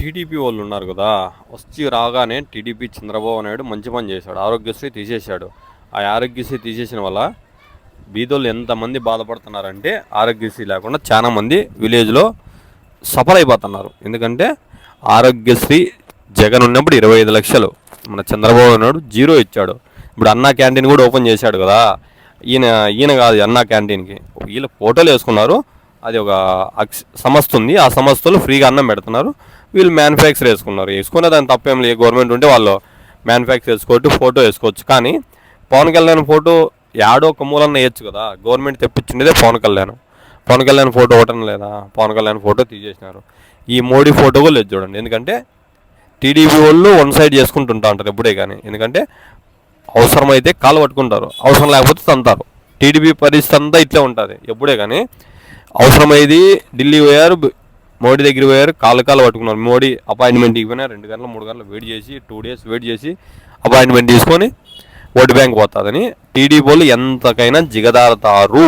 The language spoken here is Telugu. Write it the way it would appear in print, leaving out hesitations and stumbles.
టీడీపీ వాళ్ళు ఉన్నారు కదా, వచ్చి రాగానే టీడీపీ చంద్రబాబు నాయుడు మంచి పని చేశాడు. ఆరోగ్యశ్రీ తీసేశాడు. ఆ ఆరోగ్యశ్రీ తీసేసిన వల్ల బీదోళ్ళు ఎంతమంది బాధపడుతున్నారంటే ఆరోగ్యశ్రీ లేకుండా చాలామంది విలేజ్లో సఫర్ అయిపోతున్నారు. ఎందుకంటే ఆరోగ్యశ్రీ జగన్ ఉన్నప్పుడు 25 లక్షలు, మన చంద్రబాబు నాయుడు జీరో ఇచ్చాడు. ఇప్పుడు అన్నా క్యాంటీన్ కూడా ఓపెన్ చేశాడు కదా. ఈయన కాదు అన్నా క్యాంటీన్కి, వీళ్ళు ఫోటోలు వేసుకున్నారు. అది ఒక సంస్థ ఉంది, ఆ సంస్థలు ఫ్రీగా అన్నం పెడుతున్నారు. వీళ్ళు మ్యానుఫ్యాక్చర్ వేసుకునే దాని తప్పేం లేదు. గవర్నమెంట్ ఉంటే వాళ్ళు మ్యానుఫ్యాక్చర్ వేసుకోవచ్చు, ఫోటో వేసుకోవచ్చు. కానీ పవన్ కళ్యాణ్ ఫోటో యాడో ఒక మూలన్న వేయచ్చు కదా. గవర్నమెంట్ తెప్పించిండేదే పవన్ కళ్యాణ్ ఫోటో ఒకటం లేదా, పవన్ కళ్యాణ్ ఫోటో తీసేసినారు. ఈ మోడీ ఫోటో కూడా లేదు చూడండి. ఎందుకంటే టీడీపీ వాళ్ళు వన్ సైడ్ చేసుకుంటుంటా ఉంటారు ఎప్పుడే కానీ. ఎందుకంటే అవసరమైతే కాలు పట్టుకుంటారు, అవసరం లేకపోతే తంతారు. టీడీపీ పరిస్థితి అంతా ఇట్లే ఉంటుంది ఎప్పుడే కానీ. అవసరమైంది ఢిల్లీ పోయారు, మోడీ దగ్గర పోయారు, కాలు పట్టుకున్నారు. మోడీ అపాయింట్మెంట్ ఇవ్వనా 2 గంటలు 3 గంటలు వెయిట్ చేసి 2 days వెయిట్ చేసి అపాయింట్మెంట్ తీసుకొని ఓటు బ్యాంక్ పోతుందని టీడీపీ వాళ్ళు ఎంతకైనా జిగదారుతారు.